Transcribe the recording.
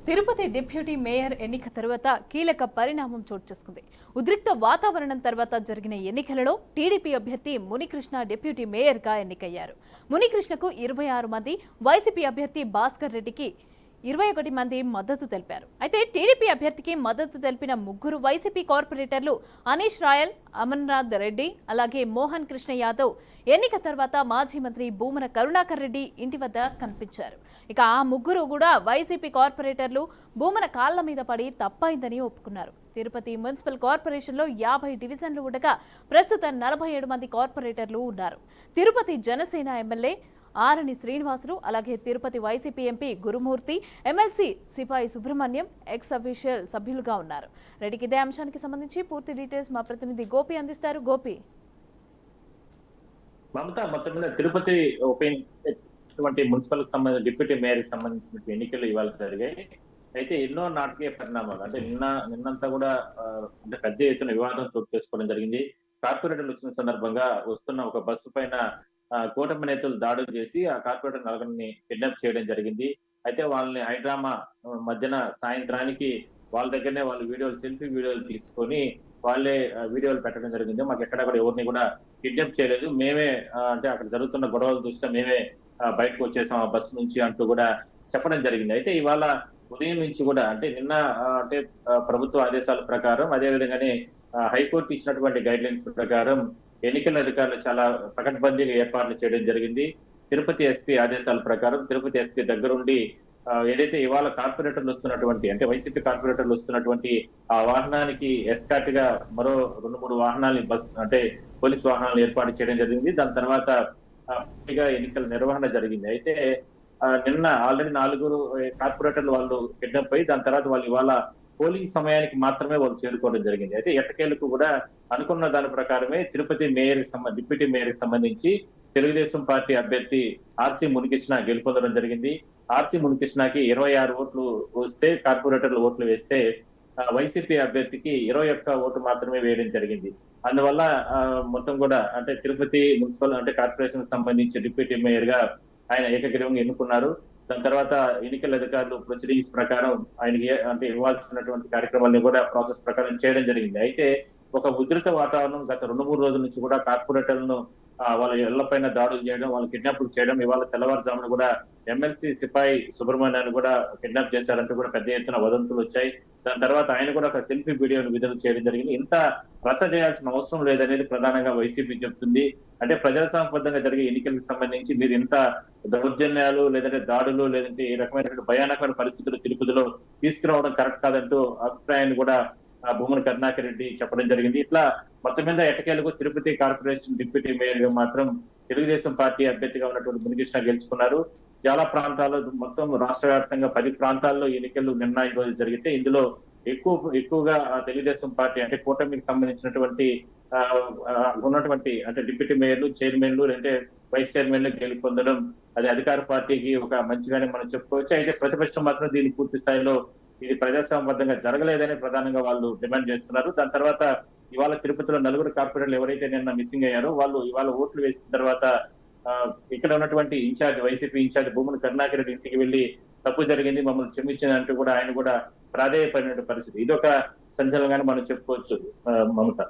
Tirupati deputy mayor ఎన్నిక తర్వాత కీలక పరిణామం చోటు చేసుకుంది. ఉద్రిక్త వాతావరణం తర్వాత జరిగిన ఎన్నికలలో టీడీపీ అభ్యర్థి మునికృష్ణ డిప్యూటీ మేయర్గా ఎన్నికయ్యారు. మునికృష్ణకు 26 మంది, వైసీపీ అభ్యర్థి భాస్కర్ రెడ్డికి 21 మంది మద్దతు తెలిపారు. అయితే టీడీపీ అభ్యర్థికి మద్దతు తెలిపిన ముగ్గురు వైసీపీ కార్పొరేటర్లు అనీష్ రాయల్, అమర్నాథ్ రెడ్డి, అలాగే మోహన్ కృష్ణ యాదవ్ ఎన్నిక తర్వాత మాజీ మంత్రి భూమన కరుణాకర్ రెడ్డి ఇంటి వద్ద కనిపించారు. ఇక ఆ ముగ్గురు కూడా వైసీపీ కార్పొరేటర్లు భూమన కాళ్ల మీద పడి తప్పైందని ఒప్పుకున్నారు. తిరుపతి మున్సిపల్ కార్పొరేషన్లో 50 డివిజన్లు ఉండగా ప్రస్తుతం 47 మంది కార్పొరేటర్లు ఉన్నారు. తిరుపతి జనసేన ఎమ్మెల్యే ఆరణి శ్రీనివాసులు, అలాగే తిరుపతి వైసీపీ ఎంపీ గురుమూర్తి, ఎమ్మెల్సీ సిపాయి సుబ్రహ్మణ్యం ఎక్స్ అఫీషియల్ సభ్యులుగా ఉన్నారు. రెడ్డికి ఇదే అంశానికి సంబంధించి పూర్తి డీటెయిల్స్ మా ప్రతినిధి గోపి అందిస్తారు. గోపి, మమత మొత్తం మీద తిరుపతి మున్సిపల్ సంబంధించిన డిప్యూటీ మేయర్ కి సంబంధించిన ఎన్నికలు ఇవాళ జరిగాయి. అయితే ఎన్నో నాటకీయ పరిణామాలు అంటే నిన్నంతా కూడా అంటే పెద్ద ఎత్తున వివాదం చోటు చేసుకోవడం జరిగింది. కార్పొరేటర్లు వచ్చిన సందర్భంగా వస్తున్న ఒక బస్సు పైన కూటమి నేతలు దాడులు చేసి ఆ కార్పొరేటర్ నలుగురిని కిడ్నాప్ చేయడం జరిగింది. అయితే వాళ్ళని హైడ్రామా మధ్యన సాయంత్రానికి వాళ్ళ దగ్గరనే వాళ్ళు సెల్ఫీ వీడియోలు తీసుకొని వాళ్ళే వీడియోలు పెట్టడం జరిగింది. మాకు ఎక్కడ కూడా ఎవరిని కూడా కిడ్నాప్ చేయలేదు, మేమే అంటే అక్కడ జరుగుతున్న గొడవలు చూస్తే మేమే బయటకు వచ్చేసాం ఆ బస్సు నుంచి అంటూ కూడా చెప్పడం జరిగింది. అయితే ఇవాళ ఉదయం నుంచి కూడా అంటే నిన్న అంటే ప్రభుత్వ ఆదేశాల ప్రకారం, అదే విధంగానే హైకోర్టు ఇచ్చినటువంటి గైడ్ లైన్స్ ప్రకారం ఎన్నికల అధికారులు చాలా పకడ్బందీగా ఏర్పాట్లు చేయడం జరిగింది. తిరుపతి ఎస్పీ ఆదేశాల ప్రకారం తిరుపతి ఎస్పీ దగ్గరుండి ఏదైతే ఇవాళ కార్పొరేటర్లు వస్తున్నటువంటి అంటే వైసీపీ కార్పొరేటర్లు వస్తున్నటువంటి ఆ వాహనానికి ఎస్కార్ట్ గా మరో 2-3 వాహనాలని అంటే పోలీస్ వాహనాలను ఏర్పాటు చేయడం జరిగింది. దాని తర్వాత ఎన్నికల నిర్వహణ జరిగింది. అయితే నిన్న ఆల్రెడీ 4 కార్పొరేటర్లు వాళ్ళు కిడ్నాప్ అయ్యి దాని తర్వాత వాళ్ళు ఇవాళ పోలింగ్ సమయానికి మాత్రమే వాళ్ళు చేరుకోవడం జరిగింది. అయితే ఎట్టకేలకు కూడా అనుకున్న దాని ప్రకారమే తిరుపతి మేయర్ డిప్యూటీ మేయర్ కి సంబంధించి తెలుగుదేశం పార్టీ అభ్యర్థి ఆర్సీ మునికృష్ణ గెలుపొందడం జరిగింది. ఆర్సీ మునికృష్ణకి 26 ఓట్లు వస్తే, కార్పొరేటర్లు ఓట్లు వేస్తే వైసీపీ అభ్యర్థికి 21 ఓటు మాత్రమే వేయడం జరిగింది. అందువల్ల మొత్తం కూడా అంటే తిరుపతి మున్సిపల్ అంటే కార్పొరేషన్ సంబంధించి డిప్యూటీ మేయర్ గా ఆయన ఏకగ్రీవంగా ఎన్నుకున్నారు. దాని తర్వాత ఎన్నికల అధికారులు ప్రొసీడింగ్స్ ప్రకారం ఆయనకి అంటే ఇవ్వాల్సినటువంటి కార్యక్రమాలను కూడా ప్రాసెస్ ప్రకారం చేయడం జరిగింది. అయితే ఒక ఉధృత వాతావరణం గత 2-3 రోజుల నుంచి కూడా కార్పొరేటర్లను వాళ్ళ ఇళ్లపైన దాడులు చేయడం, వాళ్ళు కిడ్నాపులు చేయడం, ఇవాళ తెల్లవారుజామున కూడా ఎమ్మెల్సీ సిపాయి సుబ్రహ్మణ్యాన్ని కూడా కిడ్నాప్ చేశారంటూ కూడా పెద్ద ఎత్తున వదంతులు వచ్చాయి. దాని తర్వాత ఆయన కూడా ఒక సెల్ఫీ వీడియోను విడుదల చేయడం జరిగింది. ఇంత రచ్చ చేయాల్సిన అవసరం లేదనేది ప్రధానంగా వైసీపీ చెప్తుంది. అంటే ప్రజాస్వామ్యబద్ధంగా జరిగే ఎన్నికలకు సంబంధించి మీరు ఇంత దౌర్జన్యాలు లేదంటే దాడులు లేదంటే ఈ రకమైనటువంటి భయానకమైన పరిస్థితులు తిరుపతిలో తీసుకురావడం కరెక్ట్ కాదంటూ అభిప్రాయాన్ని కూడా భూమన కరుణాకర్ రెడ్డి చెప్పడం జరిగింది. ఇట్లా మొత్తం మీద ఎట్టకేలకు తిరుపతి కార్పొరేషన్ డిప్యూటీ మేయర్ గా మాత్రం తెలుగుదేశం పార్టీ అభ్యర్థిగా ఉన్నటువంటి మునికృష్ణ గెలుచుకున్నారు. చాలా ప్రాంతాల్లో మొత్తం రాష్ట్ర వ్యాప్తంగా 10 ప్రాంతాల్లో ఎన్నికలు నిన్న ఈ రోజు జరిగితే ఇందులో ఎక్కువగా తెలుగుదేశం పార్టీ అంటే కూటమికి సంబంధించినటువంటి ఉన్నటువంటి అంటే డిప్యూటీ మేయర్లు, చైర్మన్లు అంటే వైస్ చైర్మన్లు గెలుపొందడం అది అధికార పార్టీకి ఒక మంచిగానే మనం చెప్పుకోవచ్చు. అయితే ప్రతిపక్షం మాత్రం దీన్ని పూర్తి స్థాయిలో ఇది ప్రజాస్వామ్యబద్ధంగా జరగలేదని ప్రధానంగా వాళ్ళు డిమాండ్ చేస్తున్నారు. దాని తర్వాత ఇవాళ తిరుపతిలో 4 కార్పొరేటర్లు ఎవరైతే నిన్న మిస్సింగ్ అయ్యారో వాళ్ళు ఇవాళ ఓట్లు వేసిన తర్వాత ఇక్కడ ఉన్నటువంటి వైసీపీ ఇన్ఛార్జ్ భూమన కరుణాకర్ రెడ్డి ఇంటికి వెళ్లి తప్పు జరిగింది, మమ్మల్ని క్షమించినంటూ కూడా ఆయన కూడా ప్రాధేయపడిన పరిస్థితి. ఇదొక సంచలనంగానే మనం చెప్పుకోవచ్చు మమత.